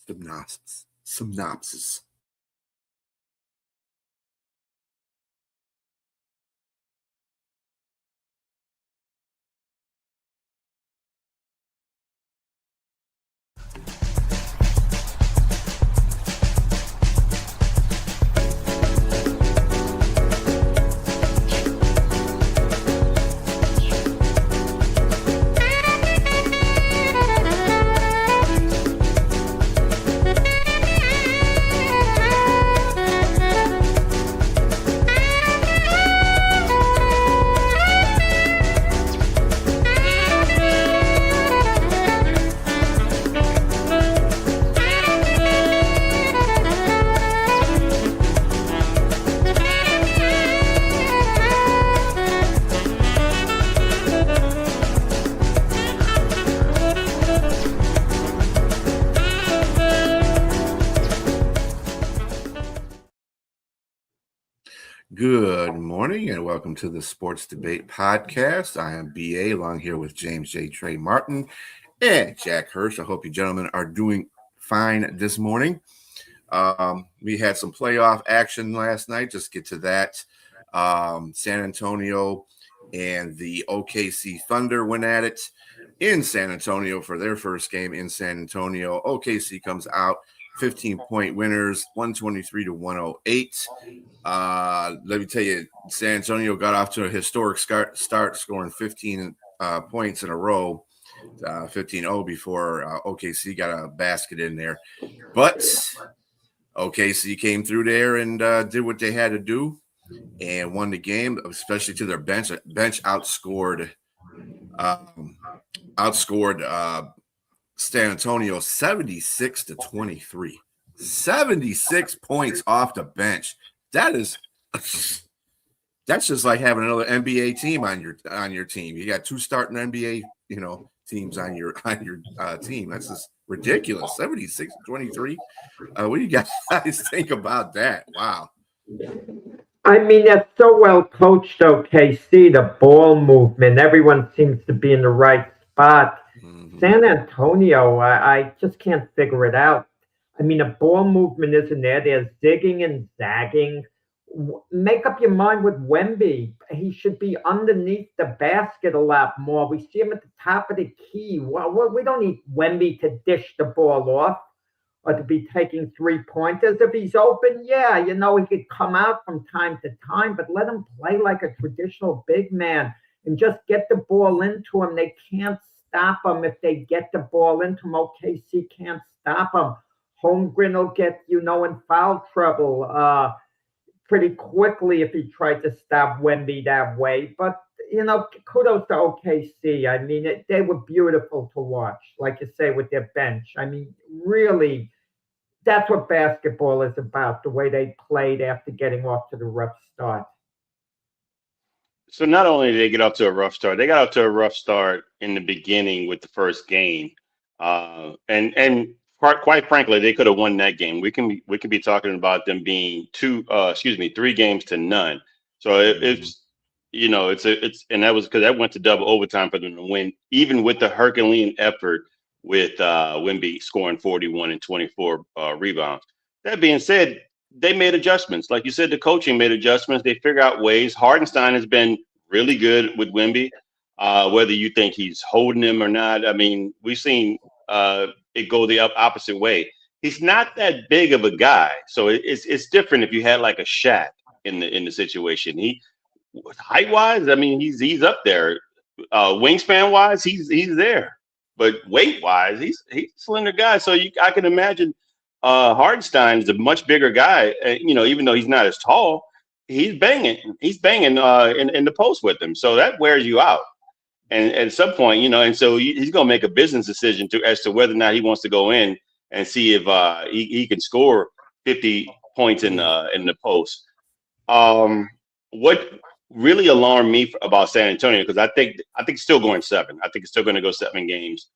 Synopsis. Good morning and welcome to the Sports Debate Podcast. I am BA along here with James J. Trey Martin and Jack Hirsch. I hope you gentlemen are doing fine this morning. We had some playoff action last night. Just get to that. San Antonio and the OKC Thunder went at it in San Antonio for their first game in San Antonio. OKC comes out 15-point winners, 123-108. Let me tell you, San Antonio got off to a historic start scoring 15 points in a row, 15-0 before OKC got a basket in there. But OKC came through there and did what they had to do and won the game, especially to their bench. Bench outscored San Antonio 76-23. 76 points off the bench. That's just like having another NBA team on your team. You got two starting NBA, teams on your team. That's just ridiculous. 76-23. What do you guys think about that? Wow. I mean, they're so well coached, OKC, the ball movement. Everyone seems to be in the right spot. Mm-hmm. San Antonio, I just can't figure it out. I mean, the ball movement isn't there. They're zigging and zagging. Make up your mind with Wemby. He should be underneath the basket a lot more. We see him at the top of the key. Well, we don't need Wemby to dish the ball off or to be taking three-pointers. If he's open, yeah, he could come out from time to time, but let him play like a traditional big man and just get the ball into him. They can't stop him if they get the ball into him. OKC can't stop him. Holmgren will get, in foul trouble pretty quickly if he tried to stop Wemby that way. But, kudos to OKC. I mean, they were beautiful to watch, like you say, with their bench. I mean, really, that's what basketball is about, the way they played after getting off to the rough start. So not only did they get off to a rough start, they got off to a rough start in the beginning with the first game. And quite frankly, they could have won that game. We can be talking about them being 3 games to none. So it's and that was because that went to double overtime for them to win, even with the Herculean effort with Wemby scoring 41 and 24 rebounds. That being said, they made adjustments. Like you said, the coaching made adjustments. They figure out ways. Hartenstein has been really good with Wemby, whether you think he's holding him or not. I mean, we've seen it go the opposite way. He's not that big of a guy, so it's different if you had like a Shaq in the situation. He height wise, I mean, he's up there. Wingspan wise, he's there, but weight wise, he's a slender guy. So I can imagine Hartenstein is a much bigger guy. Even though he's not as tall, he's banging in the post with him. So that wears you out. And at some point, and so he's going to make a business decision as to whether or not he wants to go in and see if he can score 50 points in the post. What really alarmed me about San Antonio, because I think it's still going 7. I think it's still going to go 7 games.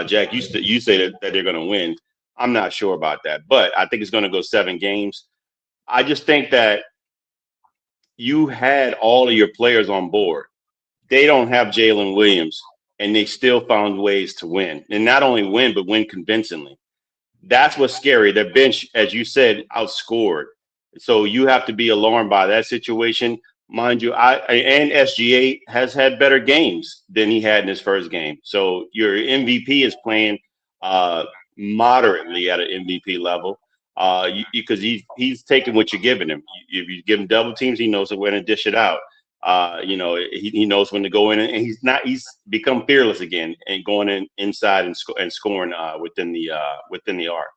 Jack, you say that they're going to win. I'm not sure about that, but I think it's going to go 7 games. I just think that you had all of your players on board. They don't have Jalen Williams, and they still found ways to win. And not only win, but win convincingly. That's what's scary. Their bench, as you said, outscored. So you have to be alarmed by that situation. Mind you, and SGA has had better games than he had in his first game. So your MVP is playing moderately at an MVP level because he's taking what you're giving him. If you give him double teams, he knows when to dish it out. He knows when to go in, and he's become fearless again and going inside and scoring within the arc.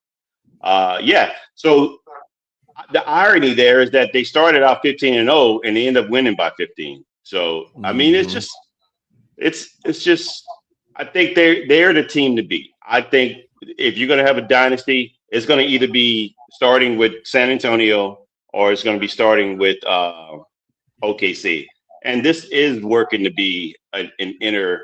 So the irony there is that they started out 15-0 and they end up winning by 15. So I mean, it's just I think they're the team to beat. I think if you're going to have a dynasty, it's going to either be starting with San Antonio or it's going to be starting with OKC. And this is working to be an inner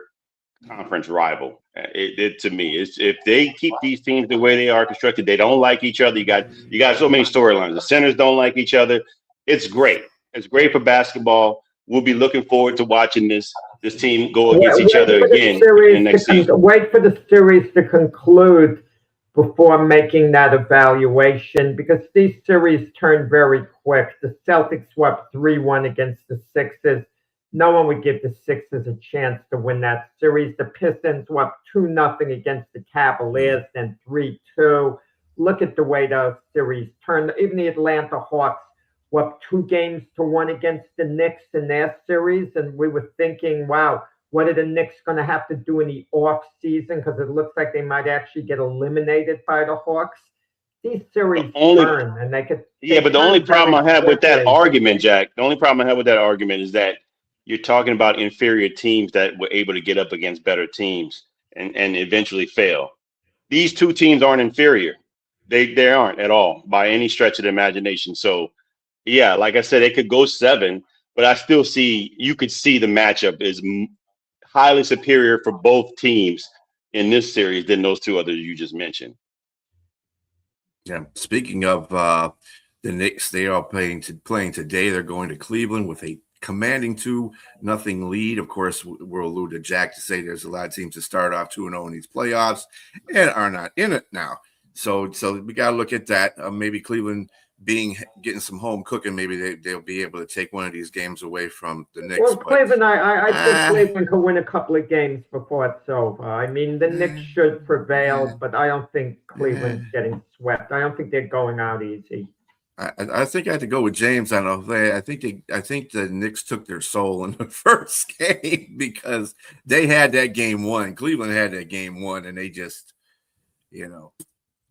conference rival. To me, if they keep these teams the way they are constructed, they don't like each other. You got so many storylines. The centers don't like each other. It's great. It's great for basketball. We'll be looking forward to watching this team go against each other again in the next season. Wait for the series to conclude before making that evaluation, because these series turn very quick. The Celtics swept 3-1 against the Sixers. No one would give the Sixers a chance to win that series. The Pistons swept 2-0 against the Cavaliers, then 3-2. Look at the way those series turned. Even the Atlanta Hawks swept 2-1 against the Knicks in their series, and we were thinking, wow, what are the Knicks going to have to do in the off season? Because it looks like they might actually get eliminated by the Hawks. These series turn, and they could. But the only problem I have with that argument, Jack, is that you're talking about inferior teams that were able to get up against better teams and eventually fail. These two teams aren't inferior. They aren't at all by any stretch of the imagination. So, yeah, like I said, it could go 7, but I still you could see the matchup is highly superior for both teams in this series than those two others you just mentioned. Yeah. Speaking of the Knicks, they are playing today. They're going to Cleveland with a commanding 2-0 lead. Of course, we'll allude to Jack to say there's a lot of teams that start off 2-0 in these playoffs and are not in it now. So we got to look at that. Maybe Cleveland getting some home cooking, maybe they'll be able to take one of these games away from the Knicks. Well, Cleveland, I think Cleveland could win a couple of games before it's over. I mean, the Knicks should prevail, but I don't think Cleveland's getting swept. I don't think they're going out easy. I think I had to go with James on Jose. I think the Knicks took their soul in the first game because they had that game won. Cleveland had that game won, and they just,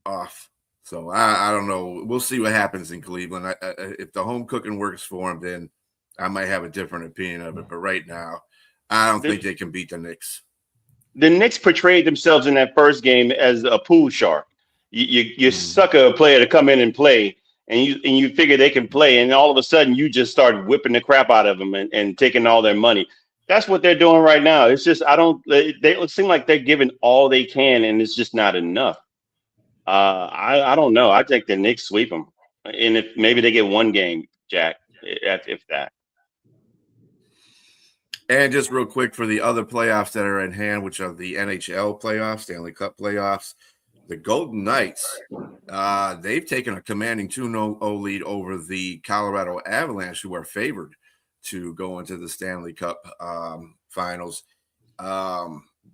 off. So I don't know. We'll see what happens in Cleveland. If the home cooking works for them, then I might have a different opinion of it. But right now, I don't think they can beat the Knicks. The Knicks portrayed themselves in that first game as a pool shark. You sucker a player to come in and play, and you figure they can play, and all of a sudden you just start whipping the crap out of them and taking all their money. That's what they're doing right now. It's just they seem like they're giving all they can, and it's just not enough. I don't know. I think the Knicks sweep them, and if maybe they get one game, Jack, if that. And just real quick for the other playoffs that are at hand, which are the NHL playoffs, Stanley Cup playoffs, the Golden Knights, they've taken a commanding 2-0 lead over the Colorado Avalanche, who are favored to go into the Stanley Cup finals.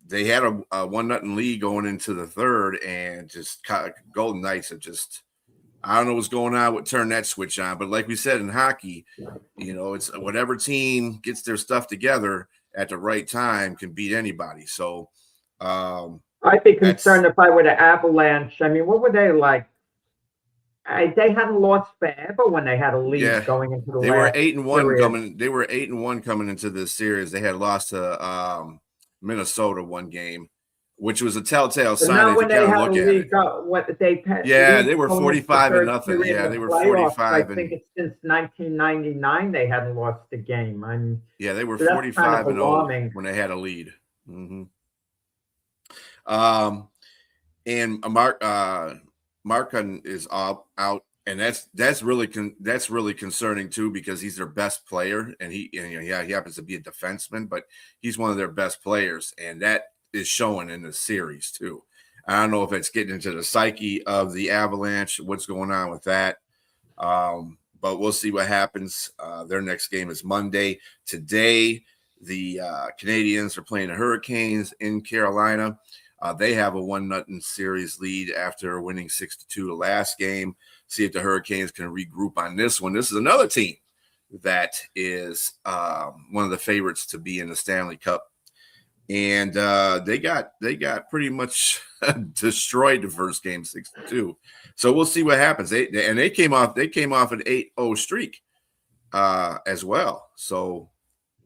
They had a 1-0 lead going into the third, and just Golden Knights have just, I don't know what's going on with turn that switch on. But like we said in hockey, it's whatever team gets their stuff together at the right time can beat anybody. So I'd be concerned if I were the Avalanche. I mean, what were they like? They hadn't lost forever when they had a lead going into the. They were 8-1 coming. They were 8-1 coming into this series. They had lost to Minnesota one game, which was a telltale sign if you kind of look at it. They were 45-0. Yeah, they were 45. I think it's since 1999 they hadn't lost a game. They were 45-0 when they had a lead. Mm-hmm. And Markkanen is out, and that's really concerning too, because he's their best player, and he happens to be a defenseman, but he's one of their best players, and that is showing in the series too. I don't know if it's getting into the psyche of the Avalanche, what's going on with that. But we'll see what happens. Their next game is Monday. Today, the Canadians are playing the Hurricanes in Carolina. They have a 1-0 series lead after winning 6-2 the last game. See if the Hurricanes can regroup on this one. This is another team that is one of the favorites to be in the Stanley Cup. And they got pretty much destroyed the first game 6-2. So we'll see what happens. They came off an 8-0 streak as well. So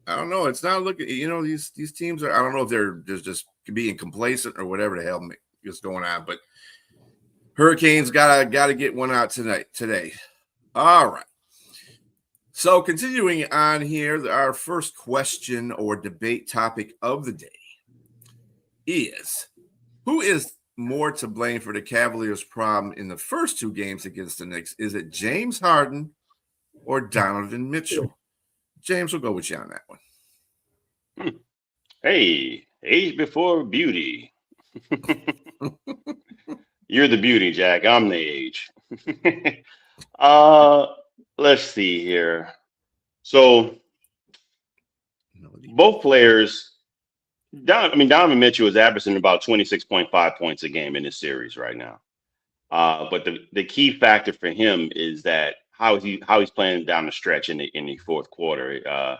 I don't know. It's not looking. These teams are. I don't know if they're just being complacent or whatever the hell is going on. But Hurricanes gotta get one out today. All right. So continuing on here, our first question or debate topic of the day is, who is more to blame for the Cavaliers' problem in the first two games against the Knicks? Is it James Harden or Donovan Mitchell? James, we'll go with you on that one. Hey, age before beauty. You're the beauty, Jack. I'm the age. Let's see here. So both players, Donovan Mitchell is averaging about 26.5 points a game in this series right now. But the key factor for him is that how he's playing down the stretch in the fourth quarter.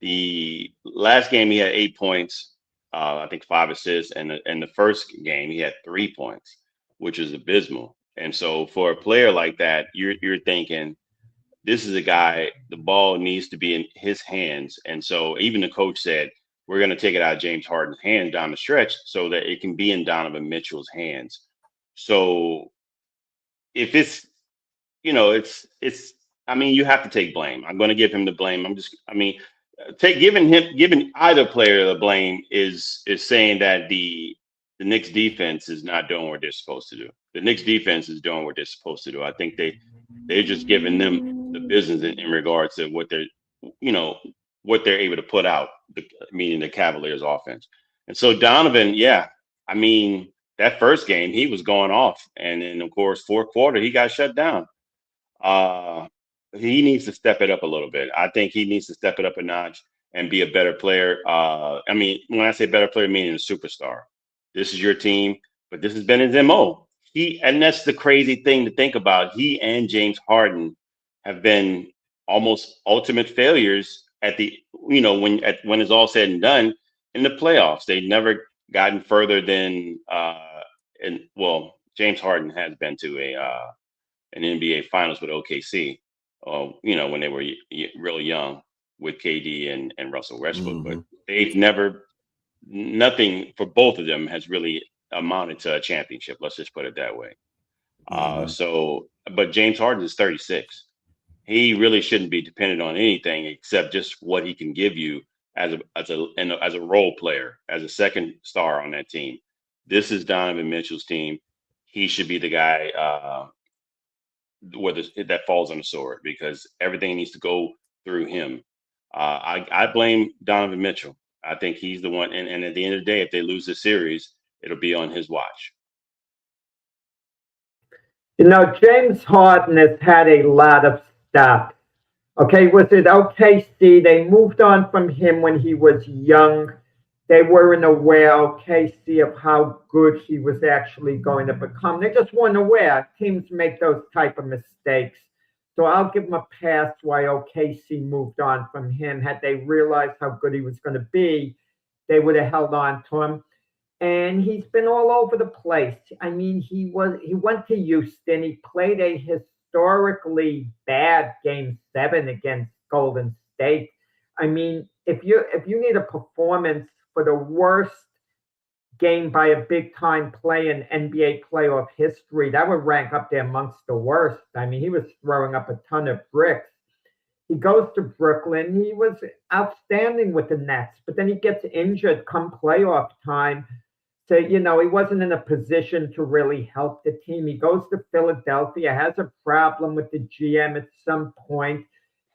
The last game he had 8 points, I think 5 assists, and the first game he had 3 points, which is abysmal. And so for a player like that, you're thinking, this is a guy, the ball needs to be in his hands. And so even the coach said, we're going to take it out of James Harden's hands down the stretch so that it can be in Donovan Mitchell's hands. So if it's, you have to take blame. I'm going to give him the blame. Giving either player the blame is saying that the Knicks defense is not doing what they're supposed to do. The Knicks defense is doing what they're supposed to do. I think they're just giving them the business in regards to what they're able to put out, meaning the Cavaliers offense. And so Donovan, that first game he was going off, and then of course fourth quarter he got shut down. He needs to step it up a little bit. I think he needs to step it up a notch and be a better player. When I say better player, meaning a superstar. This is your team, but this has been his MO. And that's the crazy thing to think about. He and James Harden have been almost ultimate failures when it's all said and done in the playoffs. They've never gotten further than James Harden has been to an NBA Finals with OKC. When they were really young with KD and Russell Westbrook, Mm-hmm. but they've nothing for both of them has really amounted to a championship. Let's just put it that way. But James Harden is 36. He really shouldn't be dependent on anything except just what he can give you as a role player, as a second star on that team. This is Donovan Mitchell's team. He should be the guy that falls on the sword, because everything needs to go through him. I blame Donovan Mitchell. I think he's the one. And at the end of the day, if they lose the series, it'll be on his watch. James Harden has had a lot of stops. Okay, was it OKC? They moved on from him when he was young. They weren't aware, OKC, of how good he was actually going to become. They just weren't aware. Teams make those type of mistakes. So I'll give them a pass why OKC moved on from him. Had they realized how good he was going to be, they would have held on to him. And he's been all over the place. He went to Houston. He played a historically bad Game 7 against Golden State. If you need a performance for the worst game by a big-time player in NBA playoff history, that would rank up there amongst the worst. He was throwing up a ton of bricks. He goes to Brooklyn. He was outstanding with the Nets, but then he gets injured come playoff time. So, he wasn't in a position to really help the team. He goes to Philadelphia, has a problem with the GM at some point.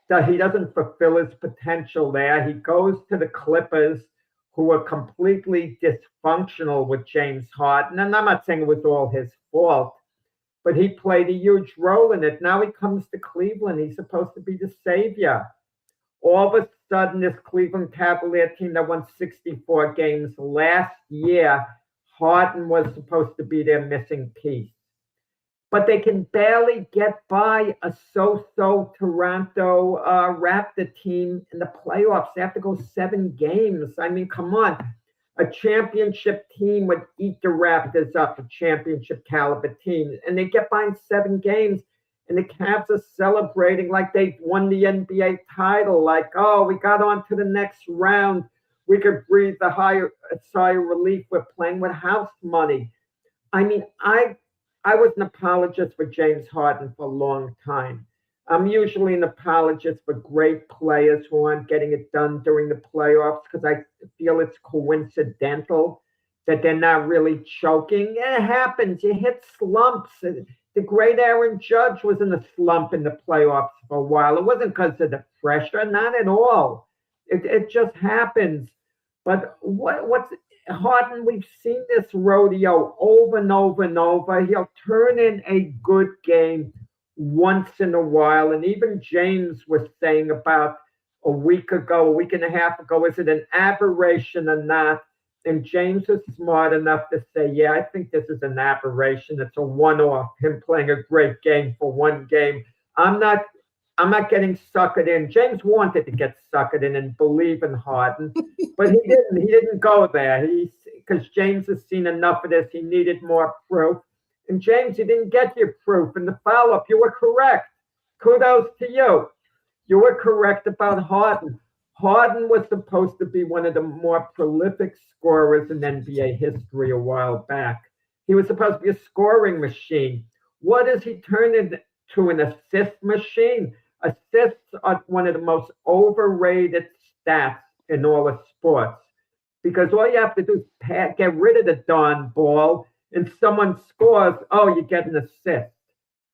So he doesn't fulfill his potential there. He goes to the Clippers, who were completely dysfunctional with James Harden. And I'm not saying it was all his fault, but he played a huge role in it. Now he comes to Cleveland. He's supposed to be the savior. All of a sudden, this Cleveland Cavalier team that won 64 games last year, Harden was supposed to be their missing piece. But they can barely get by a so-so Toronto Raptor team in the playoffs. They have to go 7 games. I mean, come on. A championship team would eat the Raptors up, a championship caliber team. And they get by in 7 games. And the Cavs are celebrating like they won the NBA title. Like, oh, we got on to the next round. We could breathe a sigh of relief. We're playing with house money. I mean, I was an apologist for James Harden for a long time. I'm usually an apologist for great players who aren't getting it done during the playoffs because I feel it's coincidental that they're not really choking. It happens. You hit slumps. The great Aaron Judge was in a slump in the playoffs for a while. It wasn't because of the pressure, not at all. It just happens. But what's Harden, we've seen this rodeo over and over and over. He'll turn in a good game once in a while. And even James was saying about a week and a half ago, is it an aberration or not? And James was smart enough to say, yeah, I think this is an aberration. It's a one-off, him playing a great game for one game. I'm not getting suckered in. James wanted to get suckered in and believe in Harden, but he didn't. He didn't go there. Because James has seen enough of this. He needed more proof. And James, you didn't get your proof. In the follow-up, you were correct. Kudos to you. You were correct about Harden. Harden was supposed to be one of the more prolific scorers in NBA history a while back. He was supposed to be a scoring machine. What has he turned into, an assist machine? Assists are one of the most overrated stats in all of sports because all you have to do is get rid of the darn ball and someone scores, oh, you get an assist.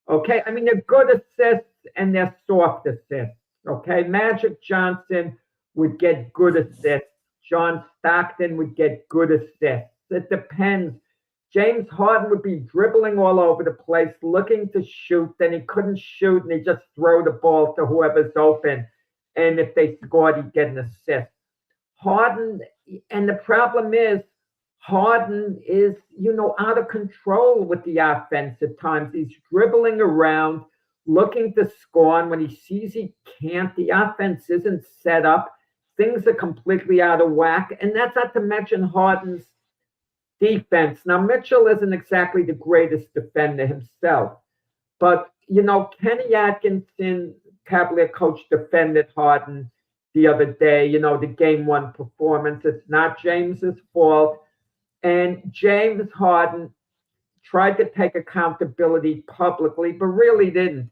Okay? I mean, they're good assists and they're soft assists. Okay? Magic Johnson would get good assists. John Stockton would get good assists. It depends. James Harden would be dribbling all over the place, looking to shoot, then he couldn't shoot, and he'd just throw the ball to whoever's open. And if they scored, he'd get an assist. Harden, and the problem is, Harden is, out of control with the offense at times. He's dribbling around, looking to score, and when he sees he can't, the offense isn't set up. Things are completely out of whack, and that's not to mention Harden's defense. Now, Mitchell isn't exactly the greatest defender himself, but, Kenny Atkinson, Cavalier coach, defended Harden the other day, the game 1 performance. It's not James's fault. And James Harden tried to take accountability publicly, but really didn't.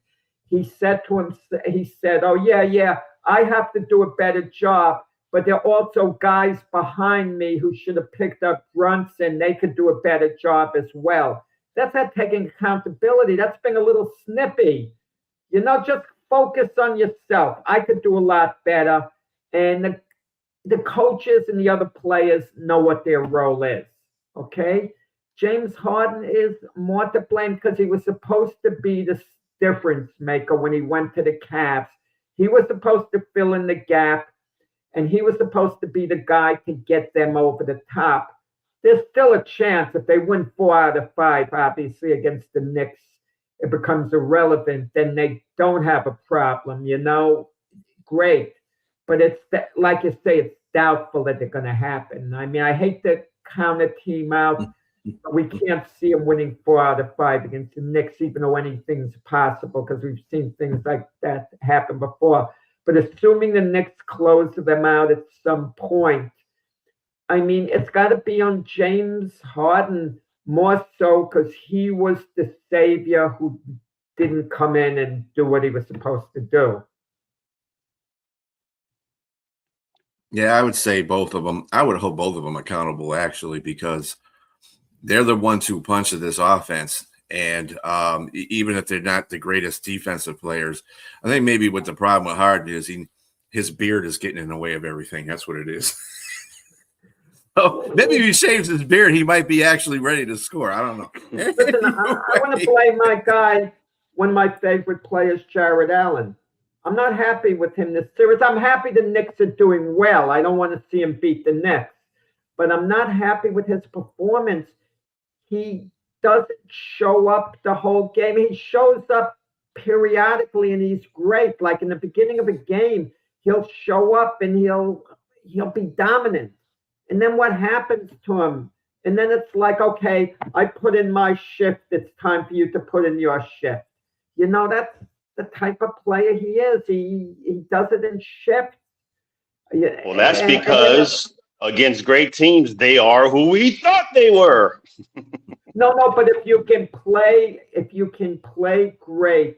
He said, oh, yeah, I have to do a better job, but there are also guys behind me who should have picked up Brunson. They could do a better job as well. That's not taking accountability. That's being a little snippy. Just focus on yourself. I could do a lot better. And the coaches and the other players know what their role is. Okay? James Harden is more to blame because he was supposed to be the difference maker when he went to the Cavs. He was supposed to fill in the gap, and he was supposed to be the guy to get them over the top. There's still a chance if they win 4 out of 5, obviously, against the Knicks, it becomes irrelevant. Then they don't have a problem, Great. But it's, like you say, it's doubtful that they're going to happen. I mean, I hate to count a team out. We can't see them winning 4 out of 5 against the Knicks, even though anything's possible, because we've seen things like that happen before. But assuming the Knicks close them out at some point, I mean, it's got to be on James Harden more so because he was the savior who didn't come in and do what he was supposed to do. Yeah, I would say both of them. I would hold both of them accountable, actually, because they're the 1-2 punch of this offense. And even if they're not the greatest defensive players, I think maybe what the problem with Harden is his beard is getting in the way of everything. That's what it is. Oh, maybe if he shaves his beard, he might be actually ready to score. I don't know. Listen, I want to play my guy, one of my favorite players, Jared Allen. I'm not happy with him this series. I'm happy the Knicks are doing well. I don't want to see him beat the Knicks, but I'm not happy with his performance. He doesn't show up the whole game. He shows up periodically and he's great. Like in the beginning of a game, he'll show up and he'll be dominant. And then what happens to him? And then it's like, okay, I put in my shift. It's time for you to put in your shift. That's the type of player he is. He does it in shifts. Well, that's because against great teams, they are who we thought they were. No, but if you can play great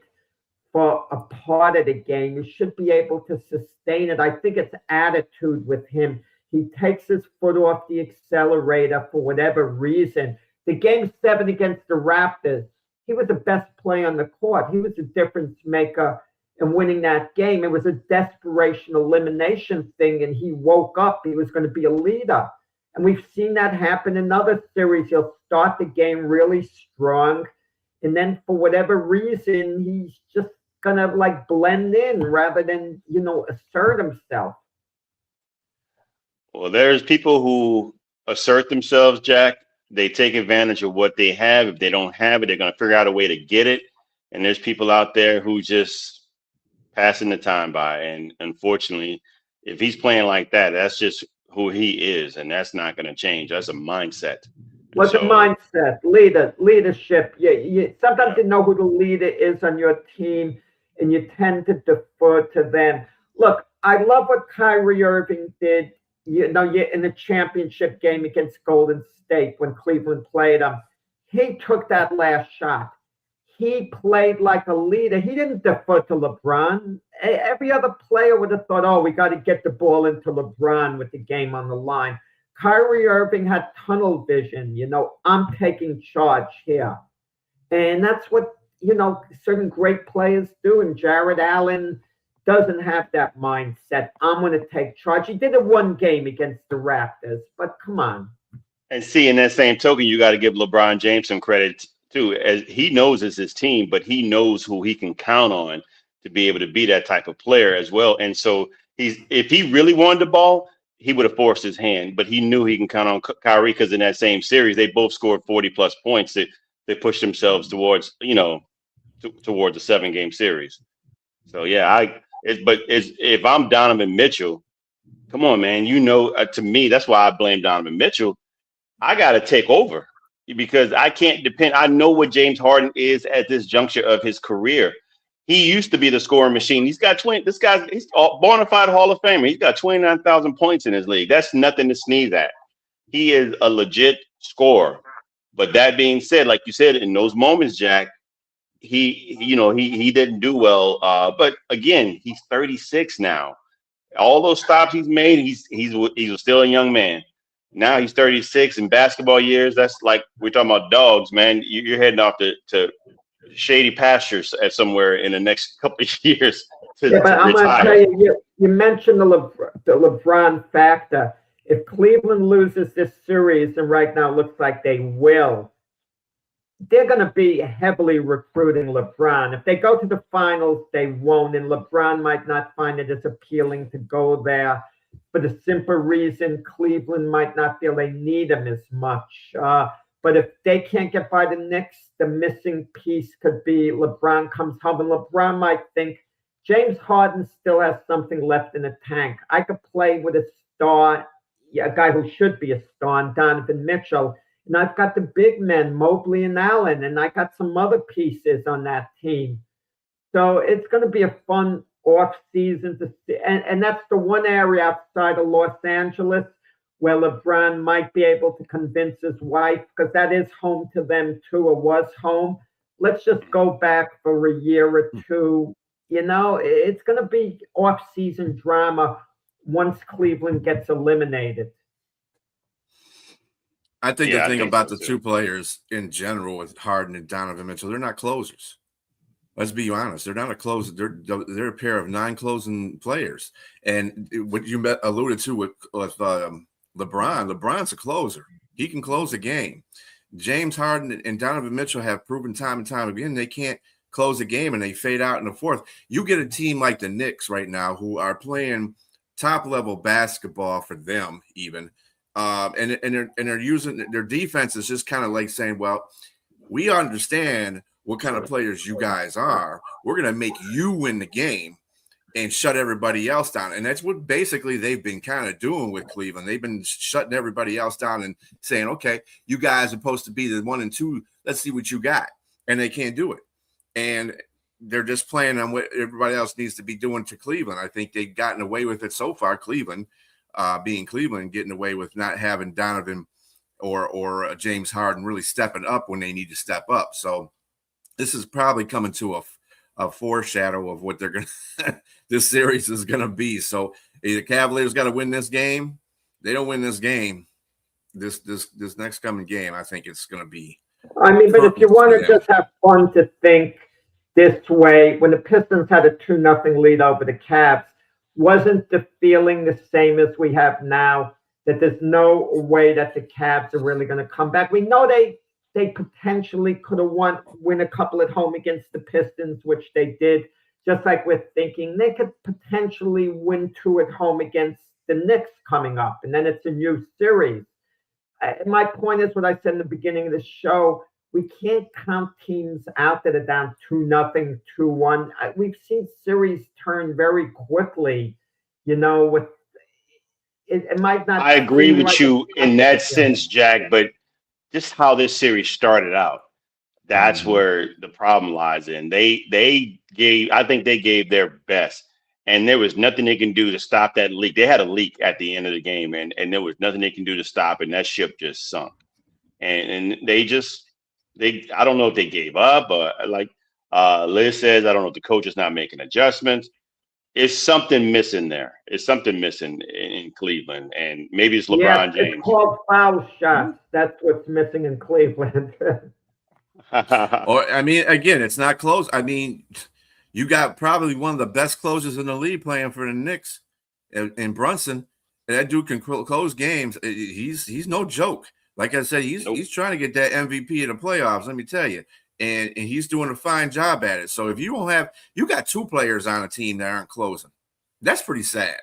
for a part of the game, you should be able to sustain it. I think it's attitude with him. He takes his foot off the accelerator for whatever reason. The game 7 against the Raptors, he was the best player on the court. He was a difference maker in winning that game. It was a desperation elimination thing, and he woke up. He was going to be a leader. And we've seen that happen in other series. He'll start the game really strong, and then for whatever reason, he's just going to like blend in rather than, assert himself. Well, there's people who assert themselves, Jack. They take advantage of what they have. If they don't have it, they're going to figure out a way to get it. And there's people out there who just passing the time by. And unfortunately, if he's playing like that, that's just who he is. And that's not going to change. That's a mindset. What's a mindset? Leadership. You sometimes you know who the leader is on your team, and you tend to defer to them. Look, I love what Kyrie Irving did. In the championship game against Golden State when Cleveland played him, he took that last shot. He played like a leader. He didn't defer to LeBron. Every other player would have thought, we got to get the ball into LeBron with the game on the line. Kyrie Irving had tunnel vision. I'm taking charge here. And that's what, certain great players do. And Jared Allen doesn't have that mindset. I'm going to take charge. He did it one game against the Raptors, but come on. And see, in that same token, you got to give LeBron James some credit too, as he knows it's his team, but he knows who he can count on to be able to be that type of player as well. And so if he really wanted the ball, he would have forced his hand, but he knew he can count on Kyrie because in that same series, they both scored 40+ points. They pushed themselves towards, towards a 7-game series. So yeah, if I'm Donovan Mitchell, come on, man, to me, that's why I blame Donovan Mitchell. I got to take over because I can't depend. I know what James Harden is at this juncture of his career. He used to be the scoring machine. He's got he's a bona fide Hall of Famer. He's got 29,000 points in his league. That's nothing to sneeze at. He is a legit scorer. But that being said, like you said, in those moments, Jack, he didn't do well. But again, he's 36 now. All those stops he's made, he's still a young man. Now he's 36 in basketball years. That's like we're talking about dogs, man. You're heading off to shady pastures at somewhere in the next couple of years. But I'm going to tell you, you mentioned the LeBron factor. If Cleveland loses this series, and right now it looks like they will, they're going to be heavily recruiting LeBron. If they go to the finals, they won't, and LeBron might not find it as appealing to go there for the simple reason Cleveland might not feel they need him as much. But if they can't get by the Knicks, the missing piece could be LeBron comes home, and LeBron might think James Harden still has something left in the tank. I could play with a star, a guy who should be a star, Donovan Mitchell. And I've got the big men, Mobley and Allen, and I got some other pieces on that team. So it's going to be a fun off season to see. And that's the one area outside of Los Angeles where LeBron might be able to convince his wife, because that is home to them too, or was home. Let's just go back for a year or two. It's going to be off season drama once Cleveland gets eliminated. I think the thing about the two players in general with Harden and Donovan Mitchell, they're not closers. Let's be honest. They're not a closer. They're a pair of non-closing players. And what you alluded to with LeBron's a closer. He can close a game. James Harden and Donovan Mitchell have proven time and time again they can't close a game and they fade out in the fourth. You get a team like the Knicks right now who are playing top-level basketball for them even, and they're using their defense is just kind of like saying, well, we understand what kind of players you guys are. We're going to make you win the game and shut everybody else down. And that's what basically they've been kind of doing with Cleveland. They've been shutting everybody else down and saying, okay, you guys are supposed to be the 1 and 2. Let's see what you got. And they can't do it. And they're just playing on what everybody else needs to be doing to Cleveland. I think they've gotten away with it so far, Cleveland, being Cleveland, getting away with not having Donovan or James Harden really stepping up when they need to step up. So this is probably coming to a foreshadow of what they're going to this series is going to be. So the Cavaliers got to win this game. They don't win this game, this next coming game, I think it's going to be. I mean, but if you want to just have fun to think this way, when the Pistons had a 2-0 lead over the Cavs, wasn't the feeling the same as we have now, that there's no way that the Cavs are really going to come back? We know they potentially could have win a couple at home against the Pistons, which they did. Just like we're thinking they could potentially win 2 at home against the Knicks coming up, and then it's a new series. My point is what I said in the beginning of the show. We can't count teams out that are down 2-0, 2-1. We've seen series turn very quickly, with it might not. I agree with you in that sense, Jack, but just how this series started out, that's where the problem lies in. I think they gave their best, and there was nothing they can do to stop that leak. They had a leak at the end of the game, and there was nothing they can do to stop it, and that ship just sunk. And I don't know if they gave up, or like Liz says, I don't know if the coach is not making adjustments. It's something missing there. It's something missing in Cleveland, and maybe it's LeBron James. It's called foul shots. That's what's missing in Cleveland. Or, I mean, again, it's not close. I mean, you got probably one of the best closers in the league playing for the Knicks in Brunson. And that dude can close games. He's no joke. Like I said, he's trying to get that MVP in the playoffs, let me tell you. And he's doing a fine job at it. So if you got 2 players on a team that aren't closing, that's pretty sad.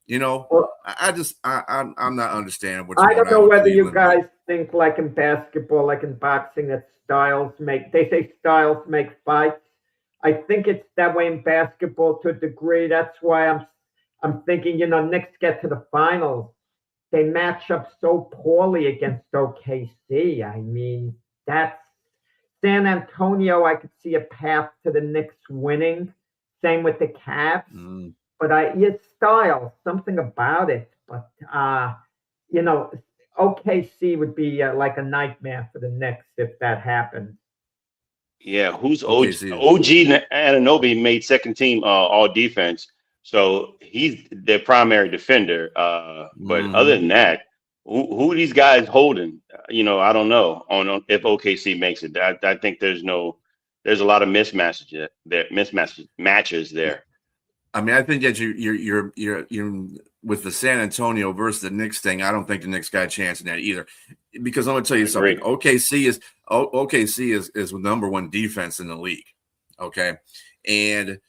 Well, I'm not understanding what's I going on. don't know whether you Cleveland, guys think like in basketball, like in boxing, that they say styles make fights. I think it's that way in basketball to a degree. That's why I'm thinking, Knicks get to the finals. They match up so poorly against OKC. I mean, that's San Antonio. I could see a path to the Knicks winning. Same with the Cavs. But it's style, something about it. But, OKC would be like a nightmare for the Knicks if that happened. Yeah, who's OG? OG Anunoby made second team all defense. So he's their primary defender. But other than that, who are these guys holding? I don't know on if OKC makes it. I think there's a lot of mismatches there. I mean, I think that you're with the San Antonio versus the Knicks thing. I don't think the Knicks got a chance in that either, because I'm gonna tell you something. OKC is the number 1 defense in the league. Okay, and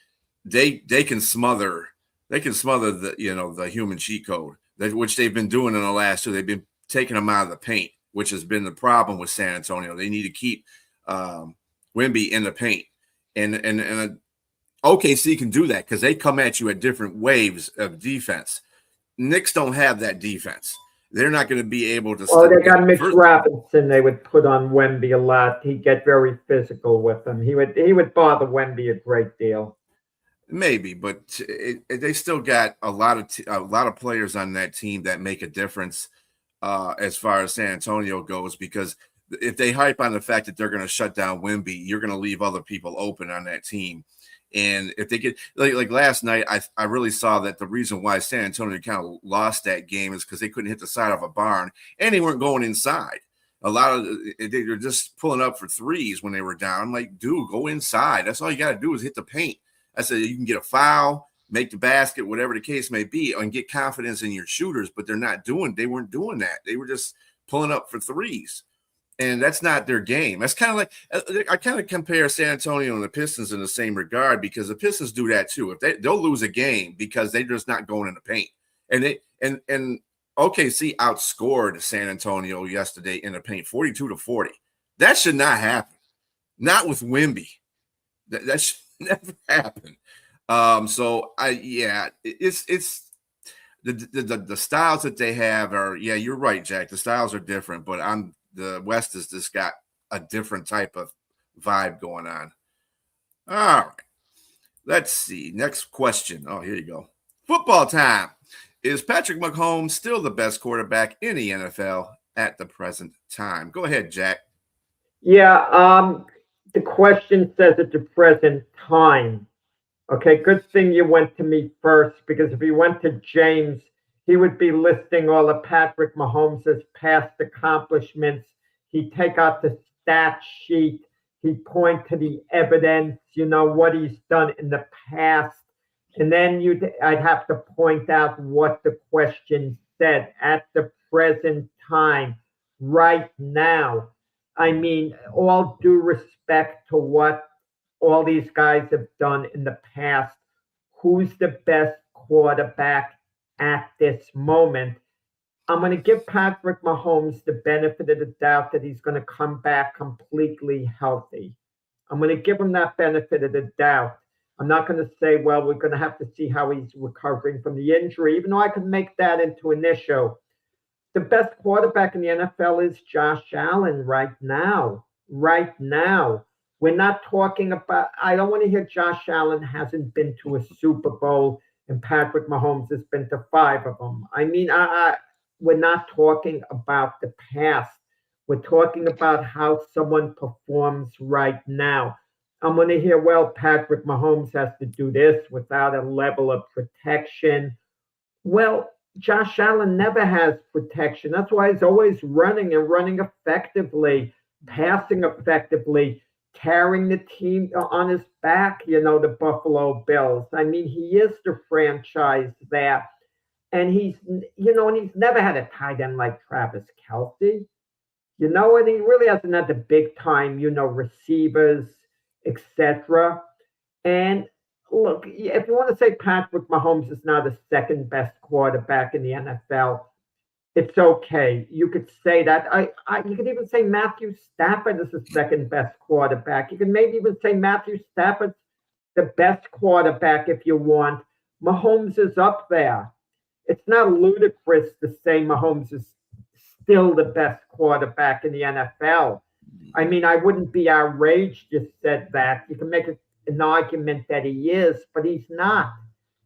they can smother the the human cheat code, which they've been doing in the last 2. They've been taking them out of the paint, which has been the problem with San Antonio. They need to keep Wemby in the paint, and OKC can do that because they come at you at different waves of defense. Knicks don't have that defense. They're not going to be able to. Well, they got Mitch Robinson. They would put on Wemby a lot. He'd get very physical with him. He would bother Wemby a great deal. Maybe, but they still got a lot of players on that team that make a difference as far as San Antonio goes. Because if they hype on the fact that they're going to shut down Wemby, you're going to leave other people open on that team. And if they get like last night, I really saw that the reason why San Antonio kind of lost that game is because they couldn't hit the side of a barn and they weren't going inside. A lot of they were just pulling up for threes when they were down. I'm like, dude, go inside. That's all you got to do is hit the paint. I said you can get a foul make the basket, whatever the case may be, and get confidence in your shooters, but they weren't doing that. They were just pulling up for threes. And that's not their game. That's kind of like I kind of compare San Antonio and the Pistons in the same regard, because the Pistons do that too. If they'll lose a game because they're just not going in the paint. And OKC outscored San Antonio yesterday in the paint 42-40. That should not happen. Not with Wemby. That should never happen. It's the styles that they have are, you're right, Jack. The styles are different, but the West has just got a different type of vibe going on. All right. Let's see. Next question. Oh, here you go. Football time. Is Patrick Mahomes still the best quarterback in the NFL at the present time? Go ahead, Jack. Yeah, the question says at the present time. Okay, good thing you went to me first, because if you went to James, he would be listing all of Patrick Mahomes' past accomplishments. He'd take out the stat sheet. He'd point to the evidence, what he's done in the past. And then I'd have to point out what the question said at the present time, right now. I mean, all due respect to what all these guys have done in the past, who's the best quarterback at this moment? I'm going to give Patrick Mahomes the benefit of the doubt that he's going to come back completely healthy. I'm going to give him that benefit of the doubt. I'm not going to say, well, we're going to have to see how he's recovering from the injury, even though I can make that into an issue. The best quarterback in the NFL is Josh Allen right now. Right now. We're not talking about, I don't want to hear Josh Allen hasn't been to a Super Bowl and Patrick Mahomes has been to 5 of them. I mean, we're not talking about the past. We're talking about how someone performs right now. I'm going to hear, well, Patrick Mahomes has to do this without a level of protection. Well, Josh Allen never has protection. That's why he's always running effectively, passing effectively, carrying the team on his back, the Buffalo Bills. I mean, he is the franchise there. And he's never had a tight end like Travis Kelce, and he really hasn't had the big time, receivers, etc. And look, if you want to say Patrick Mahomes is now the second best quarterback in the NFL, it's okay. You could say that. You could even say Matthew Stafford is the second best quarterback. You could maybe even say Matthew Stafford's the best quarterback if you want. Mahomes is up there. It's not ludicrous to say Mahomes is still the best quarterback in the NFL. I mean, I wouldn't be outraged if you said that. You can make an argument that he is, but he's not.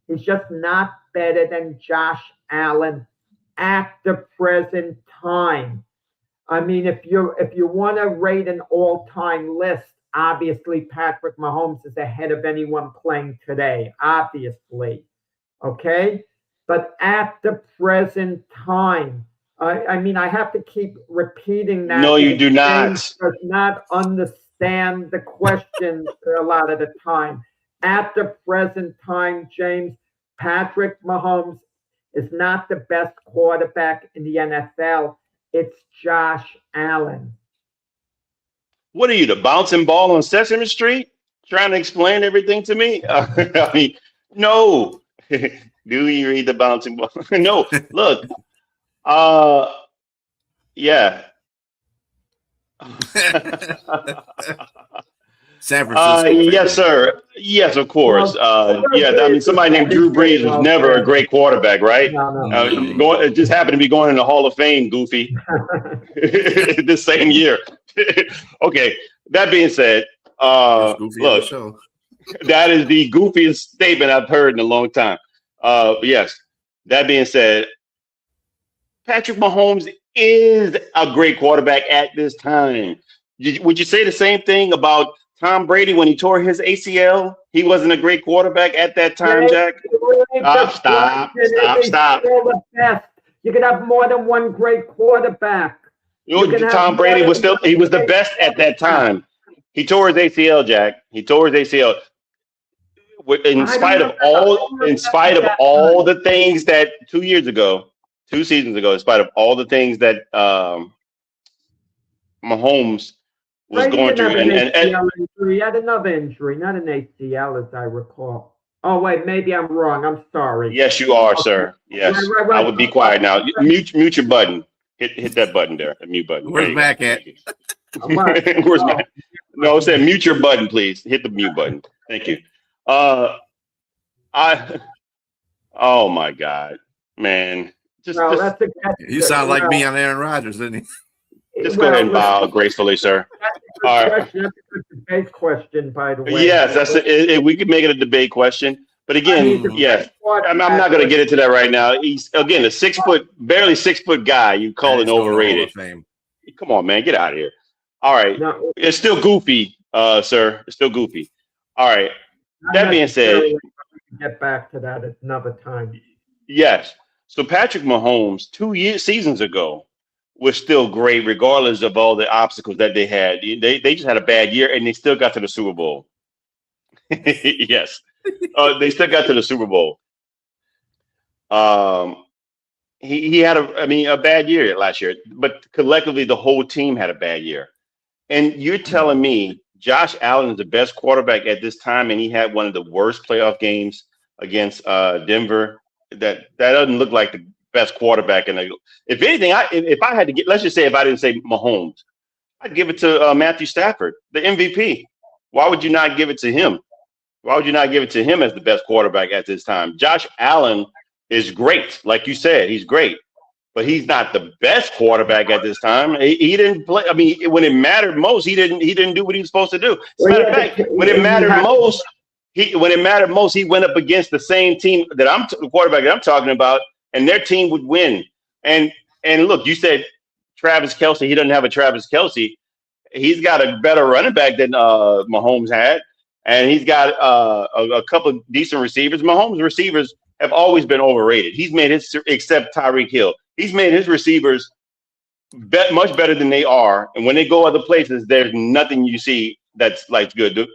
He's just not better than Josh Allen at the present time. I mean, if you want to rate an all-time list, obviously Patrick Mahomes is ahead of anyone playing today, obviously. Okay? But at the present time, I mean, I have to keep repeating that. No, you do not. Does not understand the question a lot of the time. At the present time, James, Patrick Mahomes is not the best quarterback in the NFL. It's Josh Allen. What are you, the bouncing ball on Sesame Street? Trying to explain everything to me? I mean, no. Do you read the bouncing ball? No. Look. Yeah. San Francisco. Yes, sir. Yes, of course. I mean, somebody named Drew Brees was never a great quarterback, right? No. It just happened to be going in the Hall of Fame, Goofy, this same year. Okay. That being said, look, that is the goofiest statement I've heard in a long time. Yes. That being said, Patrick Mahomes is a great quarterback at this time. Would you say the same thing about Tom Brady when he tore his ACL? He wasn't a great quarterback at that time, Jack? Stop. You can have more than one great quarterback. Tom Brady was the best at that time. He tore his ACL, Jack. He tore his ACL. In spite of all the things that 2 seasons ago, in spite of all the things that Mahomes was going through, and injury. He had another injury, not an ACL, as I recall. Oh wait, maybe I'm wrong. I'm sorry. Yes, you are, sir. Yes, right. I would be quiet now. Mute your button. Hit that button there, the mute button. Where's Mac at? Where's Mac? No, I said mute your button, please. Hit the mute button. Thank you. Oh my God, man. You sound like me on Aaron Rodgers, didn't he? Just go ahead and bow gracefully, sir. All right. That's a debate question, by the way. Yes, we could make it a debate question. But again, yes, I'm not going to get into that right now. He's, again, barely 6 foot guy. You call it overrated. Come on, man, get out of here. All right. No, it's still goofy, sir. It's still goofy. All right. That being said, get back to that at another time. Yes. So Patrick Mahomes, 2 seasons ago, was still great, regardless of all the obstacles that they had. They just had a bad year, and they still got to the Super Bowl. Yes. They still got to the Super Bowl. He had a bad year last year, but collectively the whole team had a bad year. And you're telling me Josh Allen is the best quarterback at this time, and he had one of the worst playoff games against Denver. That doesn't look like the best quarterback in the. If anything, if I had to get, let's just say if I didn't say Mahomes, I'd give it to Matthew Stafford, the MVP. Why would you not give it to him? Why would you not give it to him as the best quarterback at this time? Josh Allen is great. Like you said, he's great. But he's not the best quarterback at this time. He didn't play. I mean, when it mattered most, he didn't do what he was supposed to do. As a matter of fact, when it mattered most, he went up against the same team that the quarterback that I'm talking about, and their team would win. And look, you said Travis Kelce. He doesn't have a Travis Kelce. He's got a better running back than Mahomes had. And he's got a couple of decent receivers. Mahomes' receivers have always been overrated. He's made except Tyreek Hill. He's made his receivers much better than they are. And when they go other places, there's nothing you see that's like good.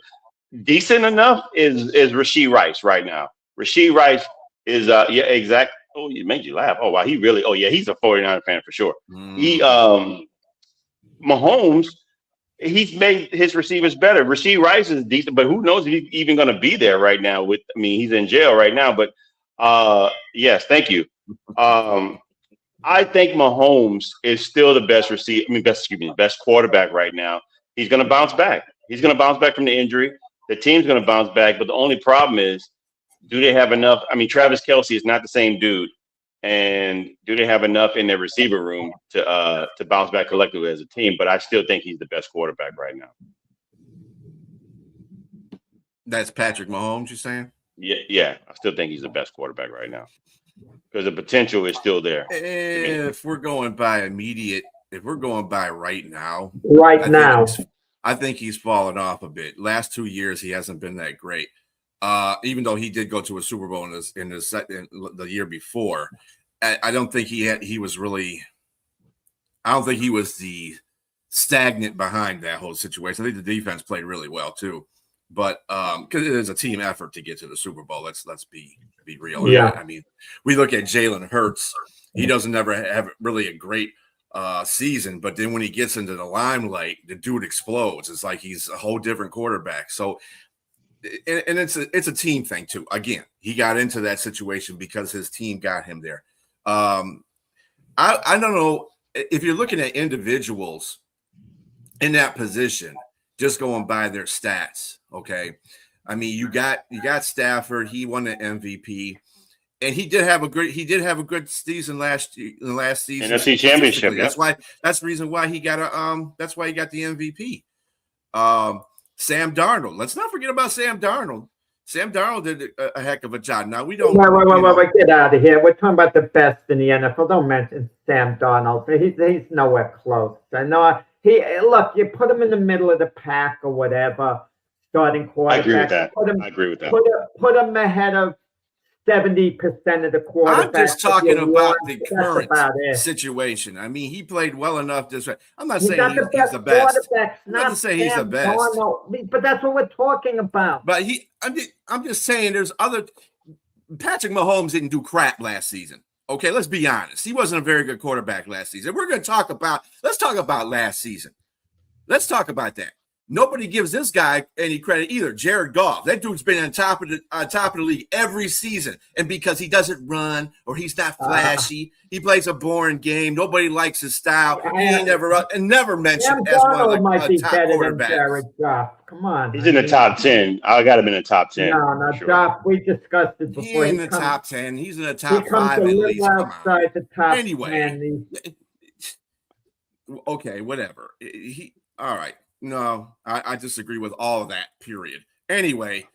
Decent enough is Rashee Rice right now. Rashee Rice is exact. Oh, it made you laugh. Oh wow, he's a 49er fan for sure. Mahomes. He's made his receivers better. Rashee Rice is decent, but who knows if he's even going to be there right now? He's in jail right now. But yes, thank you. I think Mahomes is still the best quarterback right now. He's going to bounce back. He's going to bounce back from the injury. The team's going to bounce back. But the only problem is, do they have enough? I mean, Travis Kelce is not the same dude. And do they have enough in their receiver room to bounce back collectively as a team? But I still think he's the best quarterback right now. That's Patrick Mahomes, you're saying? Yeah. I still think he's the best quarterback right now because the potential is still there. If we're going by right now, I think he's fallen off a bit. Last 2 years, he hasn't been that great. Even though he did go to a Super Bowl in the year before, I don't think he was the stagnant behind that whole situation. I think the defense played really well too, but because it is a team effort to get to the Super Bowl. Let's be real. Yeah. I mean, we look at Jalen Hurts. He doesn't ever have really a great season, but then when he gets into the limelight, the dude explodes. It's like he's a whole different quarterback. So. And it's a team thing too. Again, he got into that situation because his team got him there. I don't know if you're looking at individuals in that position, just going by their stats. Okay, I mean you got Stafford. He won the MVP, and he did have a good season last season. NFC Championship. That's the reason why he got that's why he got the MVP. Sam Darnold. Let's not forget about Sam Darnold. Sam Darnold did a heck of a job. Now we don't. Wait, get out of here. We're talking about the best in the NFL. Don't mention Sam Darnold. He's nowhere close. I know. You put him in the middle of the pack or whatever. Starting quarterback. I agree with that. Put him ahead of 70% of the quarterbacks. I'm just talking about the that's current about it. situation. I mean, he played well enough this way. I'm not He's saying not he's the best. quarterback. I'm not to say he's the Sam best. Darnold, but that's what we're talking about. But I'm just saying there's other. Patrick Mahomes didn't do crap last season. Okay, let's be honest. He wasn't a very good quarterback last season. Let's talk about last season. Let's talk about that. Nobody gives this guy any credit either. Jared Goff, that dude's been on top of the league every season, and because he doesn't run or he's not flashy, he plays a boring game. Nobody likes his style. He ain't never mentioned as one of the top quarterbacks. Jared Goff. Come on, he's in the top 10. I got him in the top 10. No, sure. Goff. We discussed it before. He's in the top 10. He's in the top 5 at least. Outside the top anyway, 10. Okay, whatever. All right. No, I disagree with all of that, period. Anyway,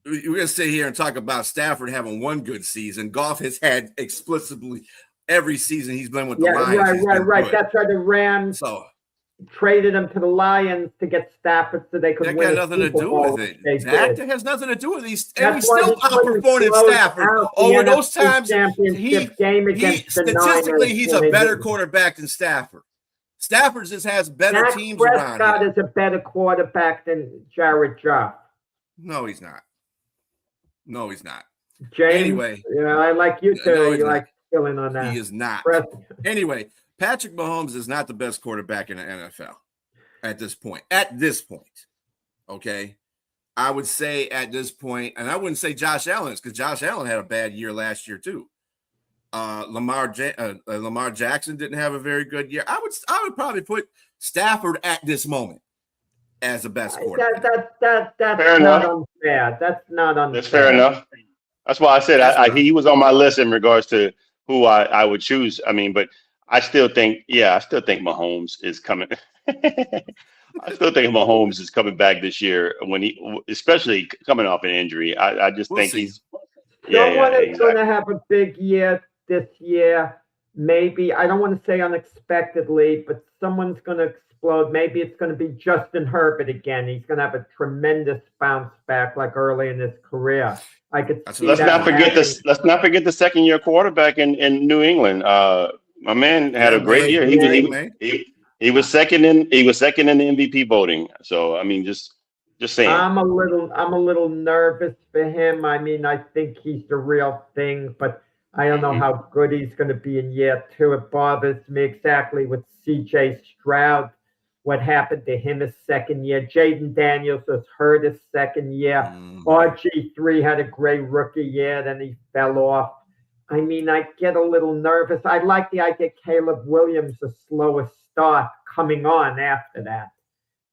we're going to sit here and talk about Stafford having one good season. Goff has had explicitly every season he's been with the Lions. Right. That's why the Rams traded him to the Lions to get Stafford so they could win. That got nothing to do with it. That has nothing to do with these. And we still outperformed Stafford. Over those times, statistically, he's a better quarterback than Stafford. Stafford just has better teams around him. Prescott is a better quarterback than Jared Goff. No, he's not. James, anyway, I like you too. No, you like filling on that. He is not. Anyway, Patrick Mahomes is not the best quarterback in the NFL at this point. Okay, I would say at this point, and I wouldn't say Josh Allen is because Josh Allen had a bad year last year too. Lamar Jackson didn't have a very good year. I would probably put Stafford at this moment as the best quarterback. That's fair not unfair. That's not unfair. That's fair enough. That's why I said he was on my list in regards to who I would choose. I mean, but I still think Mahomes is coming. I still think Mahomes is coming back this year especially coming off an injury. I just think he's. Someone is going to have a big year this year. Maybe, I don't want to say unexpectedly, but someone's going to explode. Maybe it's going to be Justin Herbert again. He's going to have a tremendous bounce back like early in his career. I could see let's not forget the second-year quarterback in New England. My man had a great year. He was second in the MVP voting. So I mean, just saying. I'm a little nervous for him. I mean, I think he's the real thing, but I don't know how good he's going to be in year 2. It bothers me exactly with C.J. Stroud, what happened to him his second year. Jaden Daniels was hurt his second year. RG3 had a great rookie year, then he fell off. I mean, I get a little nervous. I like the idea Caleb Williams a slower start coming on after that.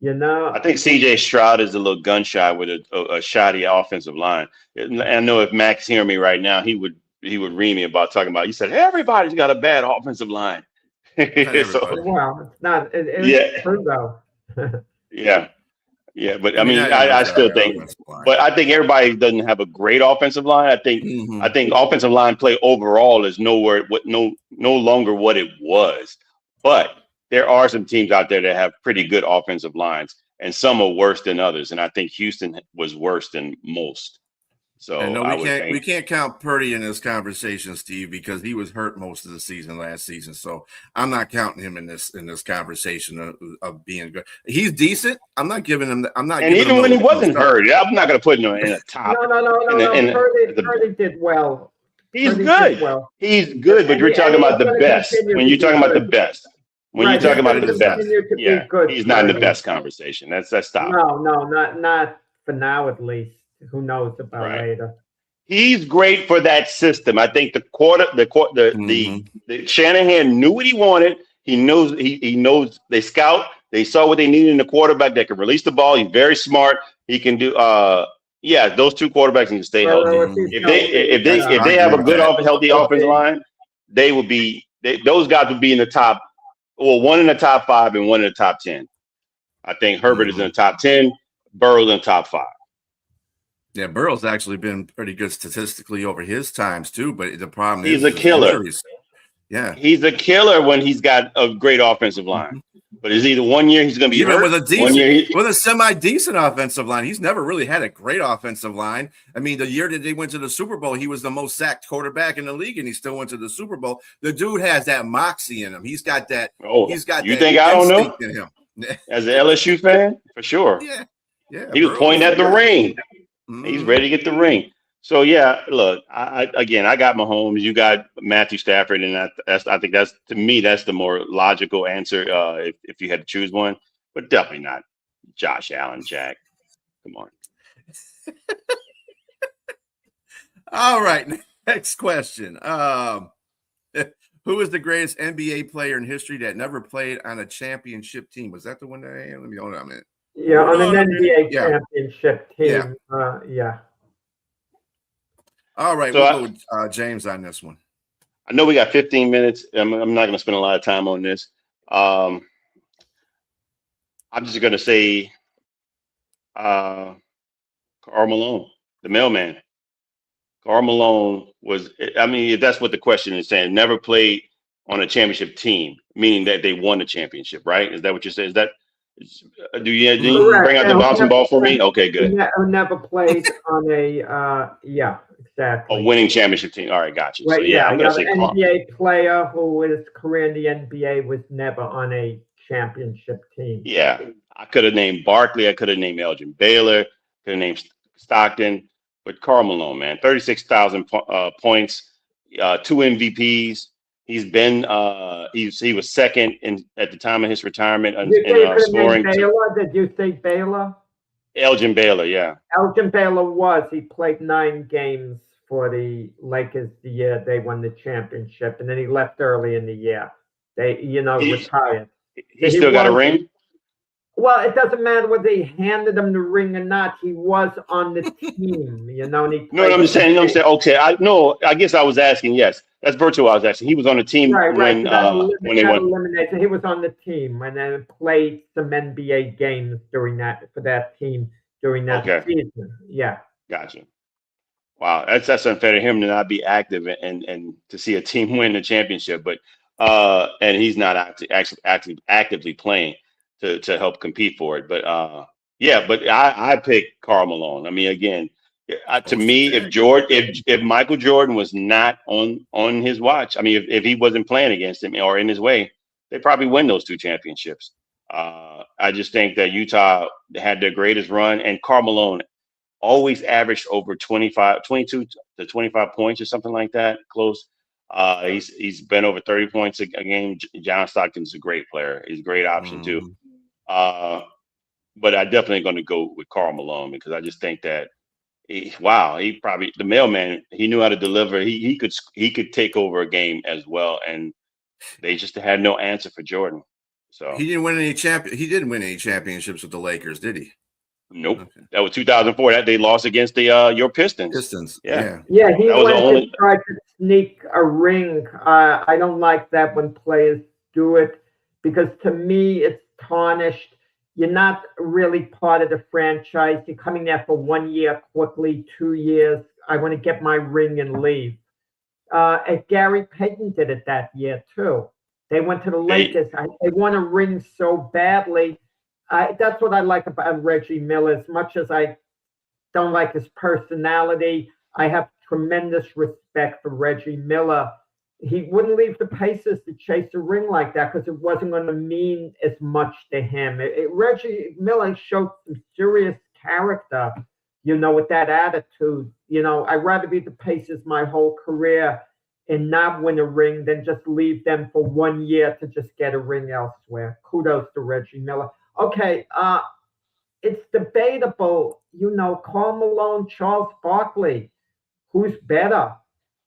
I think C.J. Stroud is a little gun shy with a shoddy offensive line. I know if Mac's hearing me right now, he would ream me about talking about. You said everybody's got a bad offensive line. Well, it's not. It's true though. Yeah. But I mean, I still think. But I think everybody doesn't have a great offensive line. I think offensive line play overall is no longer what it was. But there are some teams out there that have pretty good offensive lines, and some are worse than others. And I think Houston was worse than most. So we can't count Purdy in this conversation, Steve, because he was hurt most of the season last season. So I'm not counting him in this conversation of being good. He's decent. I'm not giving him. And even when he wasn't hurt, I'm not going to put him in a top. No. Purdy did well. He's good. He's good, but you're talking about the best. When you're talking about the best. When you're talking about the best, he's not in the best conversation. That's stop. No, not for now at least. Who knows about later? He's great for that system. I think the Shanahan knew what he wanted. He knows they scout. They saw what they needed in the quarterback that can release the ball. He's very smart. He can do. Those two quarterbacks can stay healthy. If they have a good healthy offensive line, they will be. Those guys would be in the top. Well, one in the top 5 and one in the top 10. I think Herbert is in the top 10. Burrow's in the top 5. Yeah, Burrow's actually been pretty good statistically over his times too, but the problem is he's a killer. Yeah, he's a killer when he's got a great offensive line. But it's either 1 year he's going to be Even hurt. with a semi-decent offensive line, he's never really had a great offensive line. I mean, the year that they went to the Super Bowl, he was the most sacked quarterback in the league, and he still went to the Super Bowl. The dude has that moxie in him. He's got that. Oh, he's got. You that think I don't know? in him. As an LSU fan, for sure. Yeah. He was pointing at the ring. Mm-hmm. He's ready to get the ring. So yeah, look, I got Mahomes. You got Matthew Stafford, and I think that's to me that's the more logical answer if you had to choose one. But definitely not Josh Allen, Jack. Come on. All right, next question. Who is the greatest NBA player in history that never played on a championship team? Was that the one that I am? Let me hold on a minute. Yeah, on an NBA championship team. Yeah. All right, So we'll go with James on this one. I know we got 15 minutes. I'm not going to spend a lot of time on this. I'm just going to say Karl Malone, the mailman. Karl Malone was, I mean, if that's what the question is saying, never played on a championship team, meaning that they won the championship, right? Is that what you're saying? Is that, do you bring out the bouncing ball for me? Okay, good. Never played on exactly. A winning championship team. All right, got you. Right, so I'm going to say an NBA player who his career in the NBA was never on a championship team. Yeah, I could have named Barkley. I could have named Elgin Baylor. Could have named Stockton. But Karl Malone, man, 36,000 points, 2 MVPs. He's been he was second at the time of his retirement in scoring. Baylor? Did you say Baylor? Elgin Baylor, yeah. Elgin Baylor was. He played 9 games for the Lakers the year they won the championship, and then he left early in the year. They, retired. He still got a ring? Well, it doesn't matter whether they handed him the ring or not. He was on the team, And he I'm saying, okay. I guess I was asking. Yes, that's virtual. I was asking. He was on the team when they won. Eliminated. He was on the team and then played some NBA games for that team during that season. Yeah. Gotcha. Wow, that's unfair to him to not be active and to see a team win the championship, but and he's not actually actively playing to help compete for it. But but I picked Karl Malone. I mean, again, to me, if Michael Jordan was not on his watch, I mean, if he wasn't playing against him or in his way, they probably win those 2 championships. I just think that Utah had their greatest run, and Karl Malone always averaged over 22 to 25 points or something like that, close. He's been over 30 points a game. John Stockton's a great player. He's a great option too. But I definitely going to go with Karl Malone because I just think that he probably the mailman. He knew how to deliver. He could take over a game as well, and they just had no answer for Jordan. So he didn't win any He didn't win any championships with the Lakers, did he? Nope. Okay. That was 2004. That they lost against your Pistons. Yeah. He went to try to sneak a ring. I don't like that when players do it because to me it's tarnished. You're not really part of the franchise. You're coming there for 1 year, quickly 2 years. I want to get my ring and leave. And Gary Payton did it that year too. They went to the Lakers. They won a ring so badly. That's what I like about Reggie Miller. As much as I don't like his personality, I have tremendous respect for Reggie Miller. He wouldn't leave the Pacers to chase a ring like that because it wasn't going to mean as much to him. Reggie Miller showed some serious character, with that attitude. I'd rather be the Pacers my whole career and not win a ring than just leave them for 1 year to just get a ring elsewhere. Kudos to Reggie Miller. Okay, it's debatable, Karl Malone, Charles Barkley, who's better?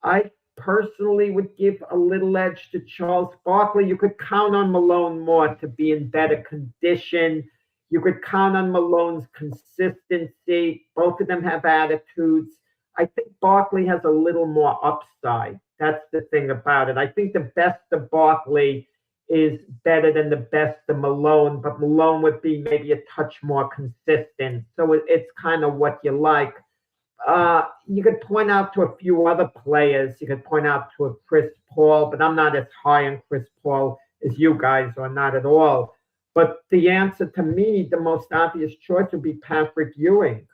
I personally would give a little edge to Charles Barkley. You could count on Malone more to be in better condition. You could count on Malone's consistency. Both of them have attitudes. I think Barkley has a little more upside. That's the thing about it. I think the best of Barkley is better than the best of Malone, but Malone would be maybe a touch more consistent. So it's kind of what you like. You could point out to a few other players. You could point out to a Chris Paul, but I'm not as high on Chris Paul as you guys are, not at all. But the answer to me, the most obvious choice would be Patrick Ewing.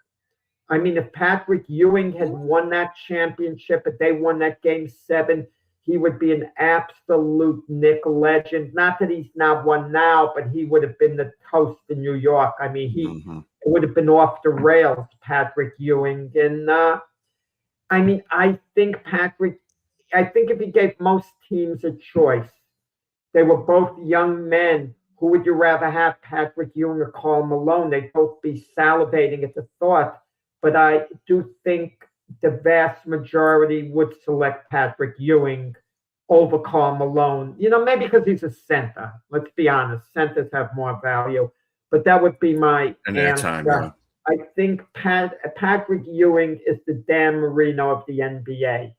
I mean, if Patrick Ewing had won that championship, if they won that Game 7, he would be an absolute Knick legend. Not that he's not one now, but he would have been the toast in New York. I mean, it would have been off the rails, Patrick Ewing. And I mean, I think if he gave most teams a choice, they were both young men. Who would you rather have, Patrick Ewing or Karl Malone? They'd both be salivating at the thought. But I do think the vast majority would select Patrick Ewing over Karl Malone. You know, maybe because he's a center. Let's be honest. Centers have more value. But that would be my answer. I think Patrick Ewing is the Dan Marino of the NBA.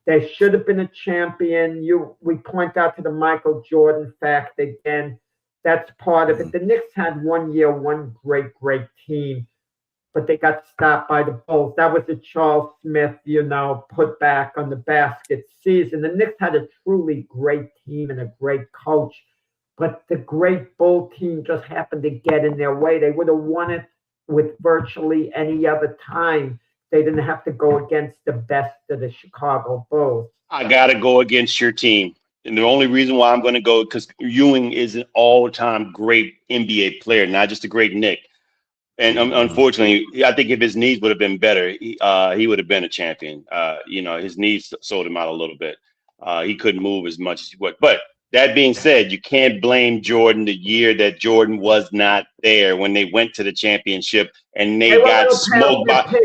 They should have been a champion. We point out to the Michael Jordan fact again. That's part of it. The Knicks had 1 year, one great team, but they got stopped by the Bulls. That was the Charles Smith, put back on the basket season. The Knicks had a truly great team and a great coach, but the great Bull team just happened to get in their way. They would have won it with virtually any other time. They didn't have to go against the best of the Chicago Bulls. I got to go against your team. And the only reason why I'm going to go because Ewing is an all-time great NBA player, not just a great Knick. And unfortunately, I think if his knees would have been better, he would have been a champion. His knees sold him out a little bit. He couldn't move as much as he would. But that being said, you can't blame Jordan the year that Jordan was not there when they went to the championship and they got smoked by.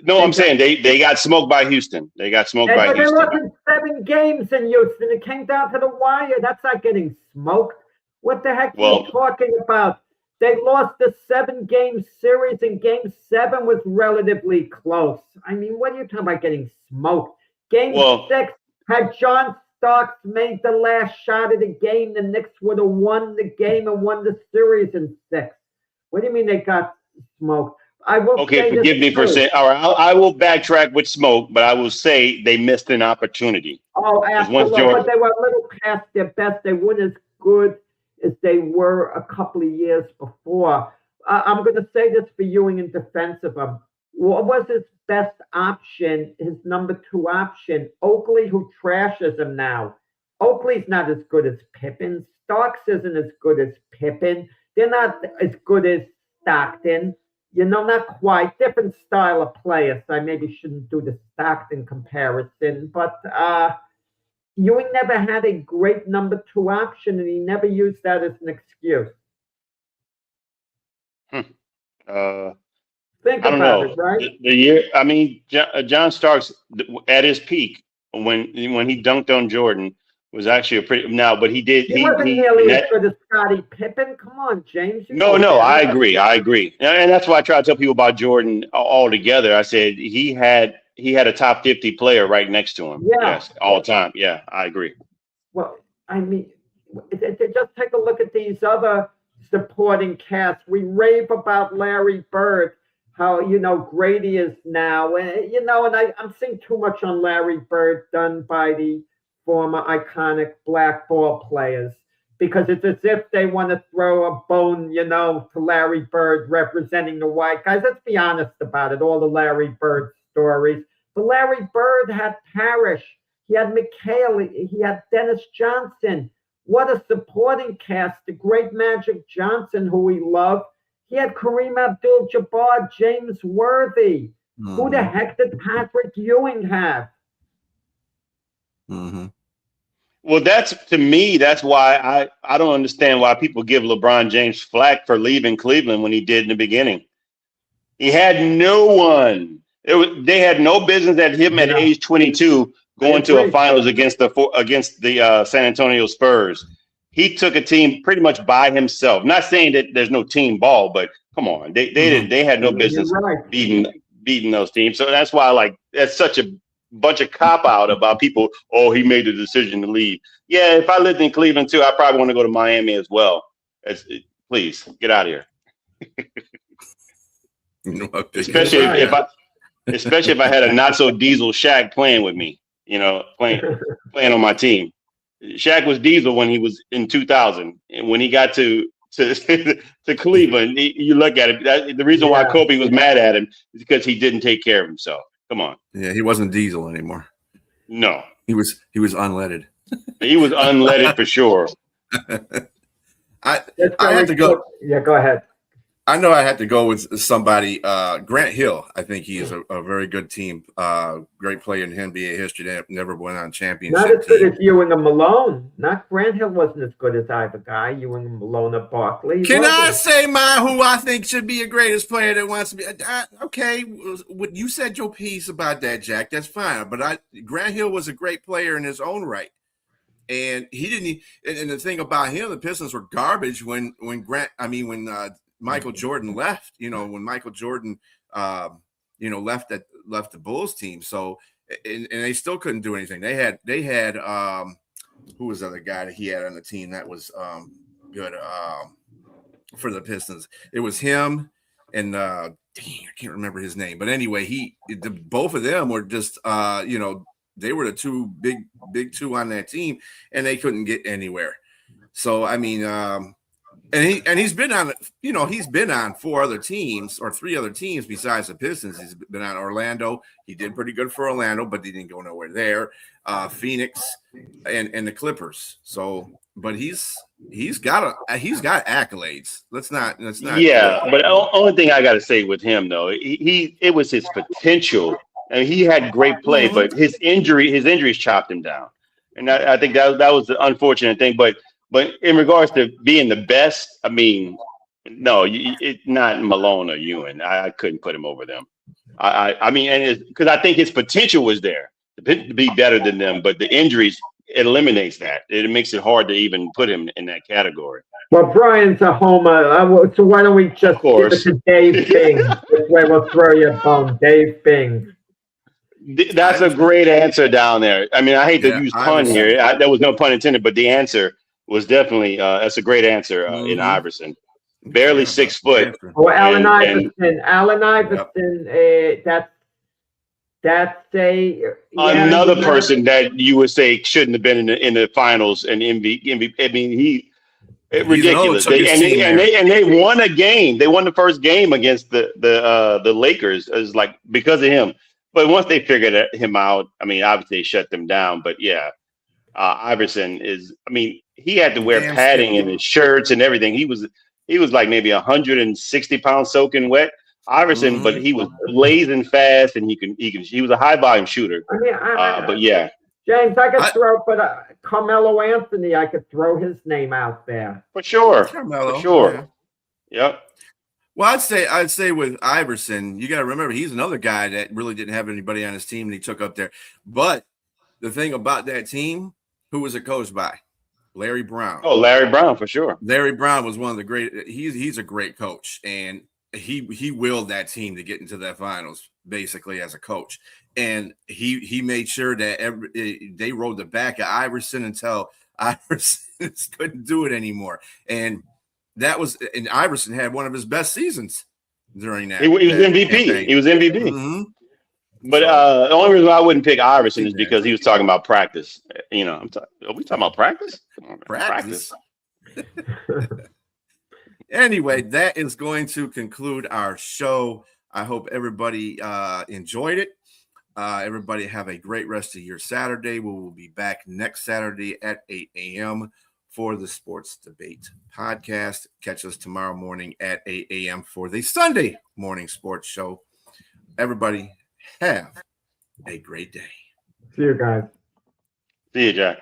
No, I'm saying they got smoked by Houston. They got smoked by Houston. They lost 7 games in Houston. It came down to the wire. That's not getting smoked. What the heck are you talking about? They lost the 7-game series, and Game 7 was relatively close. I mean, what are you talking about getting smoked? Game 6, had John Starks made the last shot of the game, the Knicks would have won the game and won the series in 6. What do you mean they got smoked? I will forgive me for saying. All right, I will backtrack with smoke, but I will say they missed an opportunity. Oh, absolutely. But they were a little past their best. They weren't as good as they were a couple of years before. I'm going to say this for Ewing in defense of him. What was his best option, his number 2 option? Oakley, who trashes him now. Oakley's not as good as Pippen. Starks isn't as good as Pippen. They're not as good as Stockton. Not quite. Different style of player, so I maybe shouldn't do the Stockton comparison. But Ewing never had a great number 2 option, and he never used that as an excuse. Think about it, right? The year, I mean, John Starks at his peak when he dunked on Jordan was actually a pretty but he did. He wasn't nearly as good as Scottie Pippen. Come on, James. No, I agree, and that's why I try to tell people about Jordan altogether. I said he had a top 50 player right next to him. Yeah. Yes, all the time. Yeah, I agree. Well, I mean, just take a look at these other supporting casts. We rave about Larry Bird, how great he is now, and I'm seeing too much on Larry Bird done by the former iconic black ball players, because it's as if they want to throw a bone, to Larry Bird representing the white guys. Let's be honest about it, all the Larry Bird stories. But Larry Bird had Parrish, he had McHale, he had Dennis Johnson. What a supporting cast. The great Magic Johnson, who we love. He had Kareem Abdul-Jabbar, James Worthy. Who the heck did Patrick Ewing have? Well, that's why I don't understand why people give LeBron James flack for leaving Cleveland when he did in the beginning. He had no one. They had no business at him at age 22 going to a finals against the San Antonio Spurs. He took a team pretty much by himself. Not saying that there's no team ball, but come on, they had no business beating those teams. So that's why that's such a bunch of cop out about people. Oh, he made the decision to leave. Yeah, if I lived in Cleveland too, I probably want to go to Miami as well. Please get out of here. Especially if I had a not so diesel Shaq playing with me, playing on my team. Shaq was Diesel when he was in 2000, and when he got to Cleveland, you look at it. The reason why Kobe was mad at him is because he didn't take care of himself. Come on. Yeah, he wasn't Diesel anymore. No, he was unleaded. He was unleaded for sure. I had to go. Yeah, go ahead. I know I had to go with somebody. Grant Hill. I think he is a very good team. Great player in NBA history. They never went on championship. Not as good as Ewing and Malone. Not Grant Hill wasn't as good as either guy. Ewing and Malone at Barkley. Can I say who I think should be a greatest player that wants to be? Okay, you said your piece about that, Jack. That's fine. But Grant Hill was a great player in his own right. And he didn't. And the thing about him, the Pistons were garbage when Michael Jordan left. When Michael Jordan, left the Bulls team. So and they still couldn't do anything. They had who was the other guy that he had on the team that was good for the Pistons? It was him and I can't remember his name. But anyway, both of them were just they were the two big two on that team, and they couldn't get anywhere. So I mean, and he's been on, he's been on 4 other teams or 3 other teams besides the Pistons. He's been on Orlando. He did pretty good for Orlando, but he didn't go nowhere there. Phoenix and the Clippers. So, but he's got accolades. Let's not. Yeah, but the only thing I got to say with him though, it was his potential. And he had great play, but his injuries chopped him down. And I think that was the unfortunate thing. But in regards to being the best, I mean, no, it's not Malone or Ewing. I couldn't put him over them. I mean, and because I think his potential was there to be better than them, but the injuries, it eliminates that. It makes it hard to even put him in that category. Well, Brian's a homer, so why don't we just give it to Dave Bing? This way we'll throw you a bone. Dave Bing. That's a great answer down there. I mean, I hate to use pun here. There was no pun intended, but the answer was definitely that's a great answer in Iverson. Barely 6 foot. Oh, Allen Iverson. Allen Iverson. That's another person that you would say shouldn't have been in the finals and MVP. I mean, ridiculous. They won a game. They won the first game against the Lakers. It was like because of him. But once they figured him out, I mean, obviously they shut them down. But yeah, Iverson is. I mean, he had to wear padding in his shirts and everything. He was like maybe 160 pounds soaking wet. Iverson, but he was blazing fast, and he was a high volume shooter. I mean, but yeah, James, I could throw, but Carmelo Anthony, I could throw his name out there for sure. Carmelo, for sure. Yeah. Yep. Well, I'd say with Iverson, you got to remember he's another guy that really didn't have anybody on his team, and he took up there. But the thing about that team, who was it coached by? Larry Brown. Oh, Larry Brown for sure. Larry Brown was one of the great. He's a great coach, and he willed that team to get into that finals basically as a coach, and he made sure that they rode the back of Iverson until Iverson couldn't do it anymore, and Iverson had one of his best seasons during that. He was MVP. Campaign. He was MVP. Mm-hmm. But the only reason I wouldn't pick Iverson is because he was talking about practice. Are we talking about practice? Come on, practice. Anyway, that is going to conclude our show. I hope everybody enjoyed it. Everybody have a great rest of your Saturday. We will be back next Saturday at 8 a.m. for the Sports Debate podcast. Catch us tomorrow morning at 8 a.m. for the Sunday morning sports show. Everybody have a great day. See you guys. See you, Jack.